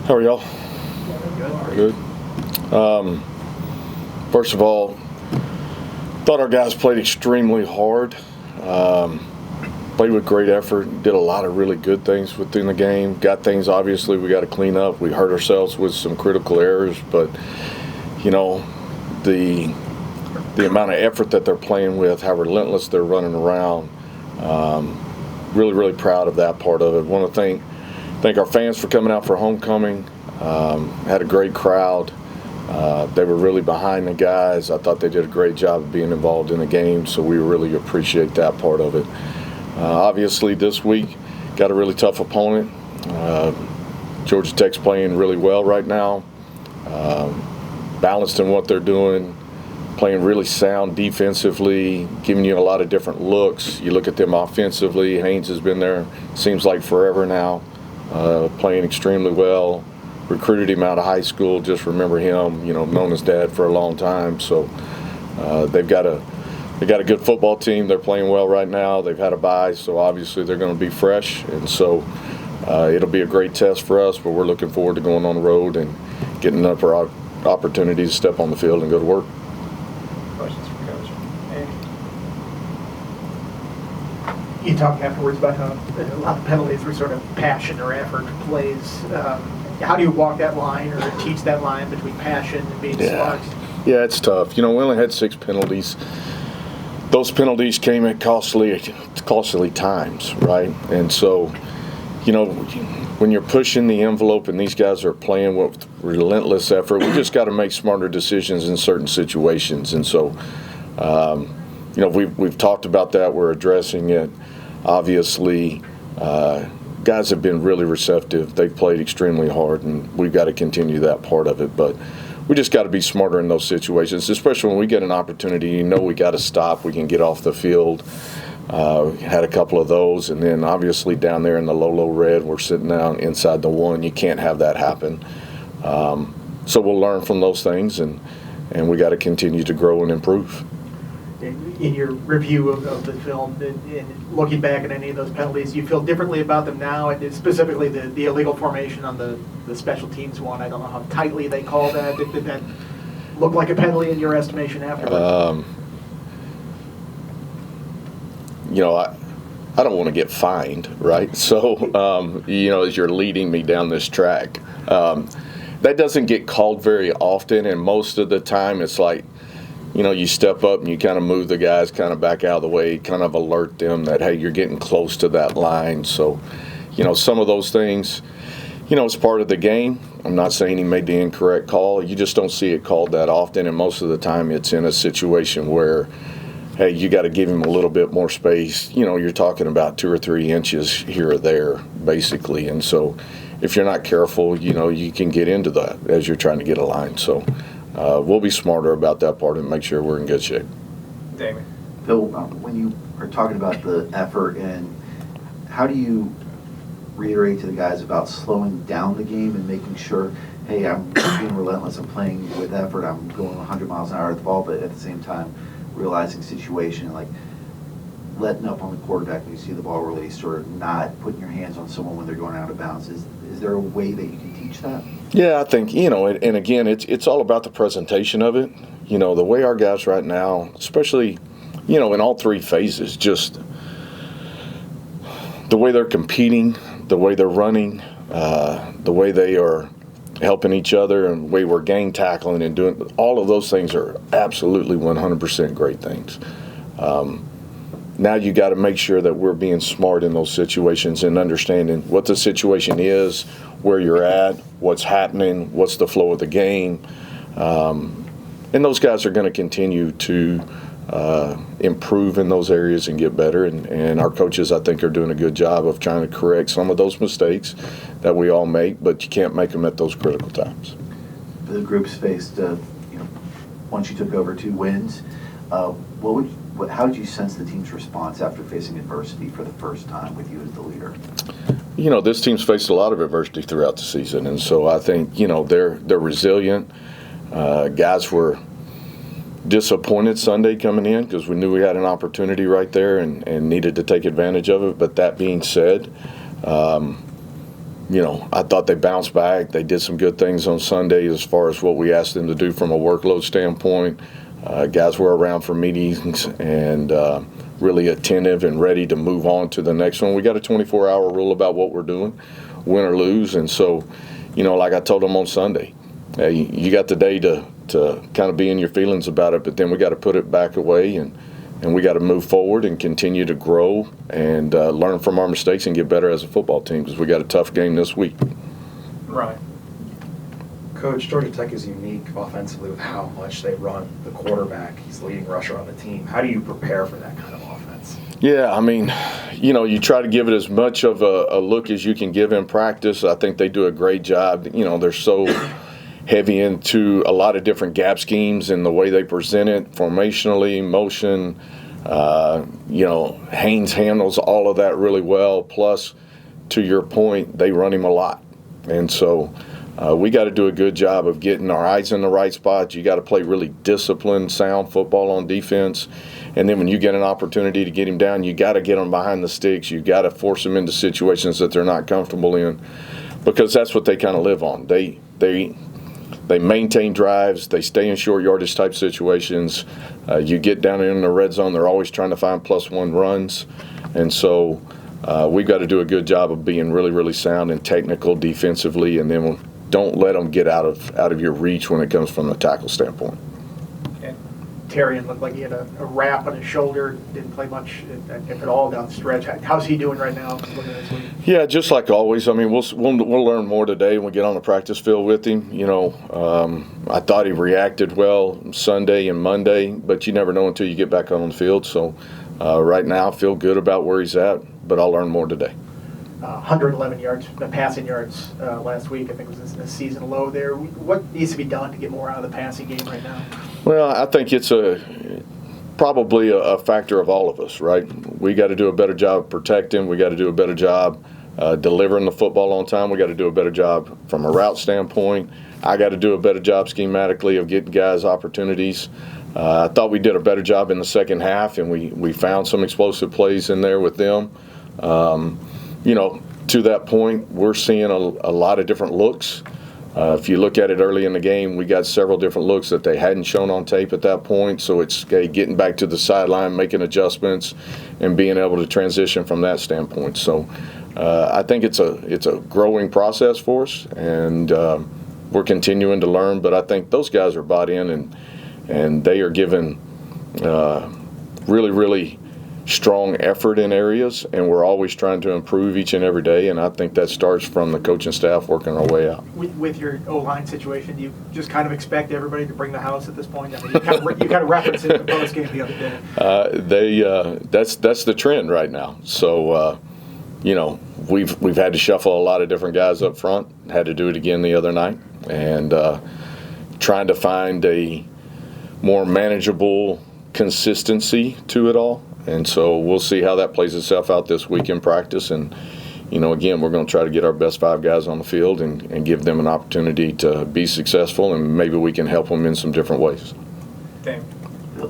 How are y'all? Good. First of all, thought our guys played extremely hard. Played with great effort. Did a lot of really good things within the game. Got things obviously we got to clean up. We hurt ourselves with some critical errors, but the amount of effort that they're playing with, how relentless they're running around. Really proud of that part of it. Want to thank our fans for coming out for homecoming. Had a great crowd. They were really behind the guys. I thought they did a great job of being involved in the game, so we really appreciate that part of it. Obviously, this week got a really tough opponent. Georgia Tech's playing really well right now, balanced in what they're doing, playing really sound defensively, giving you a lot of different looks. You look at them offensively. Haynes has been there, seems like forever now, playing extremely well. Recruited him out of high school. Just remember him, known his dad for a long time. So they got a good football team. They're playing well right now. They've had a bye, so obviously they're going to be fresh. And so it'll be a great test for us, but we're looking forward to going on the road and getting up our opportunities to step on the field and go to work. Questions for Coach? Andy? You talked afterwards about how a lot of penalties were sort of passion or effort plays. How do you walk that line or teach that line between passion and being smart? Yeah, it's tough. We only had 6 penalties. Those penalties came at costly times, right? And so, when you're pushing the envelope and these guys are playing with relentless effort, we just got to make smarter decisions in certain situations. And so, we've talked about that. We're addressing it. Obviously, guys have been really receptive. They've played extremely hard, and we've got to continue that part of it. But we just got to be smarter in those situations, especially when we get an opportunity. We got to stop. We can get off the field. Had a couple of those, and then obviously down there in the low red, we're sitting down inside the 1. You can't have that happen. So we'll learn from those things, and we got to continue to grow and improve. In your review of the film and looking back at any of those penalties, you feel differently about them now, and specifically the illegal formation on the special teams one? I don't know how tightly they call that. Did that look like a penalty in your estimation afterwards? I don't want to get fined, right? So, as you're leading me down this track, that doesn't get called very often, and most of the time it's like, you step up and you kind of move the guys kind of back out of the way, kind of alert them that, hey, you're getting close to that line. So, some of those things, it's part of the game. I'm not saying he made the incorrect call. You just don't see it called that often, and most of the time it's in a situation where, hey, you got to give him a little bit more space. You're talking about 2 or 3 inches here or there, basically. And so if you're not careful, you can get into that as you're trying to get a line. So we'll be smarter about that part and make sure we're in good shape. Damon. Phil, when you are talking about the effort, and how do you reiterate to the guys about slowing down the game and making sure, hey, I'm being relentless, I'm playing with effort, I'm going 100 miles an hour at the ball, but at the same time realizing situation, like letting up on the quarterback when you see the ball released, or not putting your hands on someone when they're going out of bounds? Is there a way that you can teach that? Yeah, I think, and again, it's all about the presentation of it. The way our guys right now, especially, in all 3 phases, just the way they're competing, the way they're running, the way they are helping each other, and the way we're gang tackling and doing all of those things are absolutely 100% great things. Now you got to make sure that we're being smart in those situations and understanding what the situation is, where you're at, what's happening, what's the flow of the game. And those guys are going to continue to improve in those areas and get better. And our coaches, I think, are doing a good job of trying to correct some of those mistakes that we all make, but you can't make them at those critical times. The group's faced, once you took over 2 wins, how did you sense the team's response after facing adversity for the first time with you as the leader? This team's faced a lot of adversity throughout the season, and so I think, they're resilient. Guys were disappointed Sunday coming in because we knew we had an opportunity right there and needed to take advantage of it. But that being said, I thought they bounced back. They did some good things on Sunday as far as what we asked them to do from a workload standpoint. Guys were around for meetings and really attentive and ready to move on to the next one. We got a 24-hour rule about what we're doing, win or lose. And so, like I told them on Sunday, hey, you got the day to kind of be in your feelings about it, but then we got to put it back away and we got to move forward and continue to grow and learn from our mistakes and get better as a football team because we got a tough game this week. Right. Coach, Georgia Tech is unique offensively with how much they run the quarterback. He's the leading rusher on the team. How do you prepare for that kind of offense? Yeah, you try to give it as much of a look as you can give in practice. I think they do a great job. They're so heavy into a lot of different gap schemes and the way they present it, formationally, motion. Haynes handles all of that really well. Plus, to your point, they run him a lot. And so we got to do a good job of getting our eyes in the right spots. You got to play really disciplined, sound football on defense. And then when you get an opportunity to get him down, you got to get them behind the sticks. You got to force them into situations that they're not comfortable in because that's what they kind of live on. They maintain drives. They stay in short yardage type situations. You get down in the red zone, they're always trying to find +1 runs. And so we've got to do a good job of being really, really sound and technical defensively, and then don't let them get out of your reach when it comes from a tackle standpoint. Terrian looked like he had a wrap on his shoulder, didn't play much, if at all, down the stretch. How's he doing right now? Yeah, just like always. We'll learn more today when we get on the practice field with him. I thought he reacted well Sunday and Monday, but you never know until you get back on the field. So right now, I feel good about where he's at, but I'll learn more today. 111 yards, passing yards last week. I think it was a season low there. What needs to be done to get more out of the passing game right now? Well, I think it's probably a factor of all of us, right? We got to do a better job protecting. We got to do a better job delivering the football on time. We got to do a better job from a route standpoint. I got to do a better job schematically of getting guys opportunities. I thought we did a better job in the second half, and we found some explosive plays in there with them. To that point, we're seeing a lot of different looks. If you look at it early in the game, we got several different looks that they hadn't shown on tape at that point. So it's getting back to the sideline, making adjustments, and being able to transition from that standpoint. So I think it's a growing process for us, and we're continuing to learn. But I think those guys are bought in, and they are given really, really strong effort in areas, and we're always trying to improve each and every day, and I think that starts from the coaching staff working our way out. With your O-line situation, do you just kind of expect everybody to bring the house at this point? You kind of referenced it in the post game the other day. That's the trend right now. So we've had to shuffle a lot of different guys up front. Had to do it again the other night, and trying to find a more manageable consistency to it all. And so we'll see how that plays itself out this week in practice. And, again, we're going to try to get our best 5 guys on the field and give them an opportunity to be successful, and maybe we can help them in some different ways. Dave.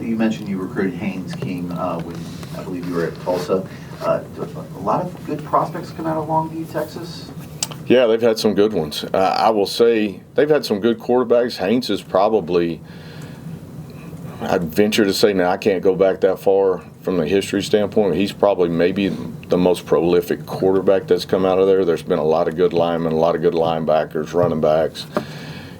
You mentioned you recruited Haynes King when I believe you were at Tulsa. A lot of good prospects come out of Longview, Texas. Yeah, they've had some good ones. I will say they've had some good quarterbacks. Haynes is probably, I'd venture to say, now I can't go back that far from the history standpoint. He's probably maybe the most prolific quarterback that's come out of there. There's been a lot of good linemen, a lot of good linebackers, running backs.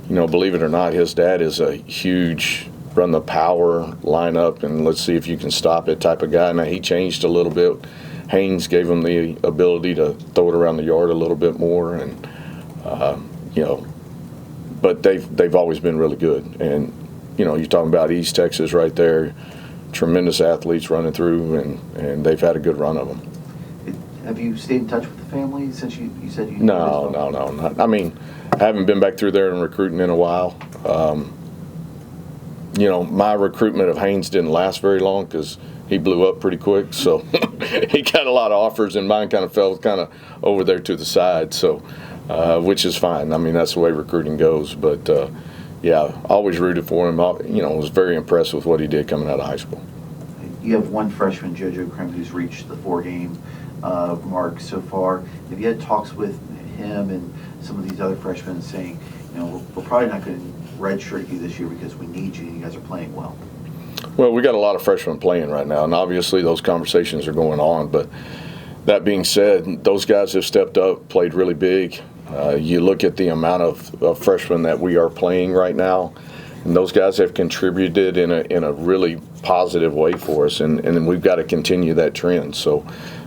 Believe it or not, his dad is a huge run the power lineup and let's see if you can stop it type of guy. Now, he changed a little bit. Haynes gave him the ability to throw it around the yard a little bit more, and but they've always been really good. And you're talking about East Texas right there, tremendous athletes running through, and they've had a good run of them. Have you stayed in touch with the family since you said you? No. I haven't been back through there and recruiting in a while. My recruitment of Haynes didn't last very long because he blew up pretty quick. So he got a lot of offers, and mine kind of fell kind of over there to the side. So, which is fine. That's the way recruiting goes. But yeah, always rooted for him. Was very impressed with what he did coming out of high school. You have one freshman, JoJo Krim, who's reached the 4-game mark so far. Have you had talks with him and some of these other freshmen saying, we're probably not going to redshirt you this year because we need you and you guys are playing well? Well, we got a lot of freshmen playing right now, and obviously those conversations are going on. But that being said, those guys have stepped up, played really big. You look at the amount of freshmen that we are playing right now, and those guys have contributed in a really positive way for us, and we've got to continue that trend. So,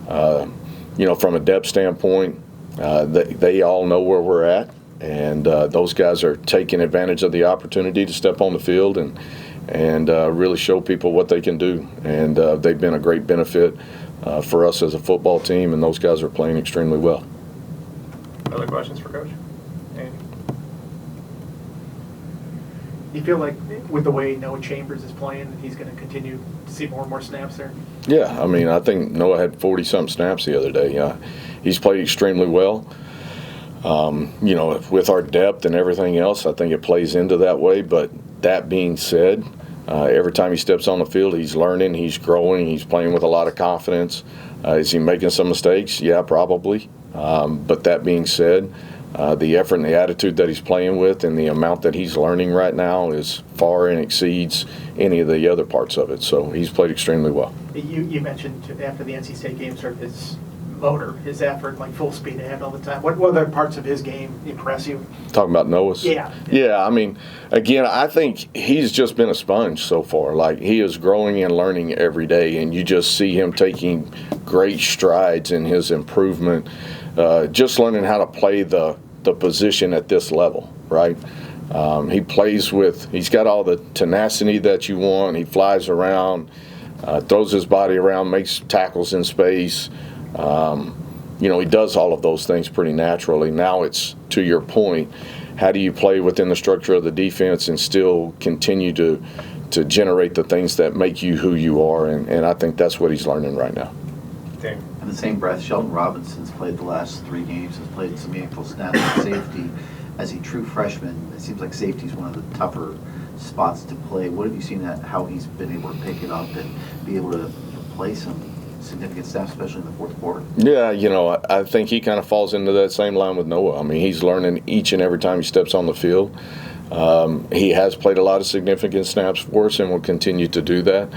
from a depth standpoint, they all know where we're at, and those guys are taking advantage of the opportunity to step on the field and really show people what they can do. And they've been a great benefit for us as a football team, and those guys are playing extremely well. Other questions for Coach? Andy? Do you feel like with the way Noah Chambers is playing, that he's going to continue to see more and more snaps there? Yeah, I mean, I think Noah had 40-something snaps the other day. He's played extremely well. With our depth and everything else, I think it plays into that way. But that being said, every time he steps on the field, he's learning, he's growing, he's playing with a lot of confidence. Is he making some mistakes? Yeah, probably. But that being said, the effort and the attitude that he's playing with and the amount that he's learning right now is far and exceeds any of the other parts of it. So he's played extremely well. You mentioned after the NC State game, sort of his motor, his effort, like full speed ahead all the time. What other parts of his game impress you? Talking about Noah's? Yeah. Yeah, I mean, again, I think he's just been a sponge so far. Like, he is growing and learning every day, and you just see him taking great strides in his improvement, just learning how to play the position at this level, right? He's got all the tenacity that you want. He flies around, throws his body around, makes tackles in space. He does all of those things pretty naturally. Now it's, to your point, how do you play within the structure of the defense and still continue to generate the things that make you who you are? And I think that's what he's learning right now. Tim. In the same breath, Sheldon Robinson's played the last 3 games, has played some meaningful snaps at safety. As a true freshman, it seems like safety is one of the tougher spots to play. What have you seen how he's been able to pick it up and be able to play some significant snaps, especially in the fourth quarter? Yeah, I think he kind of falls into that same line with Noah. I mean, he's learning each and every time he steps on the field. He has played a lot of significant snaps for us and will continue to do that.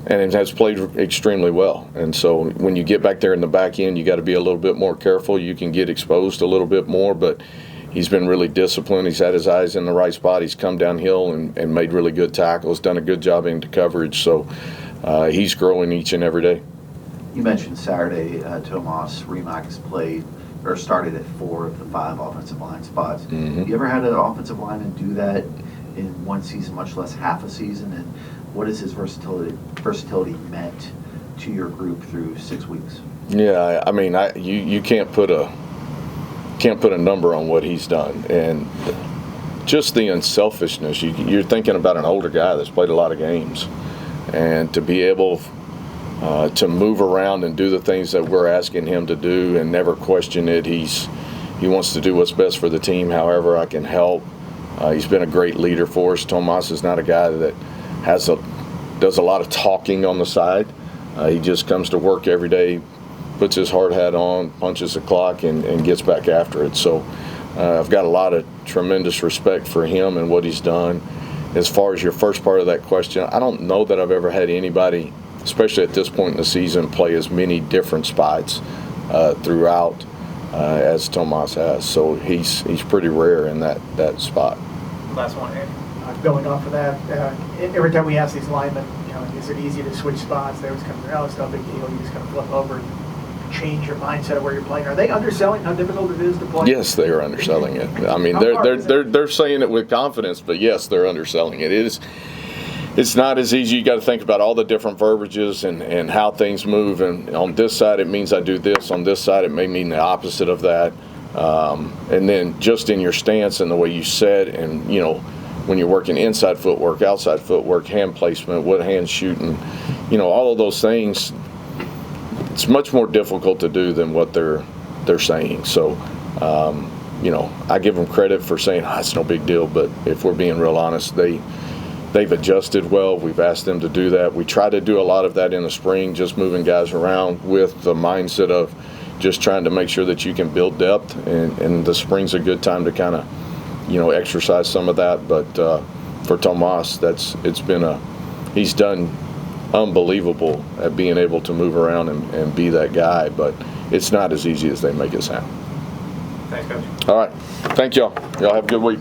And it has played extremely well. And so when you get back there in the back end, you got to be a little bit more careful. You can get exposed a little bit more, but he's been really disciplined. He's had his eyes in the right spot. He's come downhill and made really good tackles, done a good job into coverage. So he's growing each and every day. You mentioned Saturday, Tomas Remax started at 4 of the 5 offensive line spots. Mm-hmm. You ever had an offensive lineman do that in one season, much less half a season? And what has his versatility meant to your group through 6 weeks? Yeah, I mean, you can't put a number on what he's done, and just the unselfishness. You're thinking about an older guy that's played a lot of games, and to be able to move around and do the things that we're asking him to do and never question it. He wants to do what's best for the team. However I can help. He's been a great leader for us. Tomas is not a guy that does a lot of talking on the side. He just comes to work every day, puts his hard hat on, punches the clock, and gets back after it. So I've got a lot of tremendous respect for him and what he's done. As far as your first part of that question, I don't know that I've ever had anybody, especially at this point in the season, play as many different spots throughout as Tomas has. So he's pretty rare in that spot. Last one, Andy. Going off of that, every time we ask these linemen, is it easy to switch spots? They always come, it's no big deal. You just kind of flip over and change your mindset of where you're playing. Are they underselling how difficult it is to play? Yes, they are underselling it. I mean, they're saying it with confidence, but yes, they're underselling it. It's not as easy. You got to think about all the different verbiages and how things move. And on this side, it means I do this. On this side, it may mean the opposite of that. And then just in your stance and the way you set, and when you're working inside footwork, outside footwork, hand placement, what hand's shooting, all of those things, it's much more difficult to do than what they're saying. So, I give them credit for saying, it's no big deal. But if we're being real honest, they've adjusted well. We've asked them to do that. We try to do a lot of that in the spring, just moving guys around with the mindset of, just trying to make sure that you can build depth, and the spring's a good time to kind of, exercise some of that. But for Tomas, he's done unbelievable at being able to move around and be that guy, but it's not as easy as they make it sound. Thanks, Coach. All right. Thank y'all. Y'all have a good week.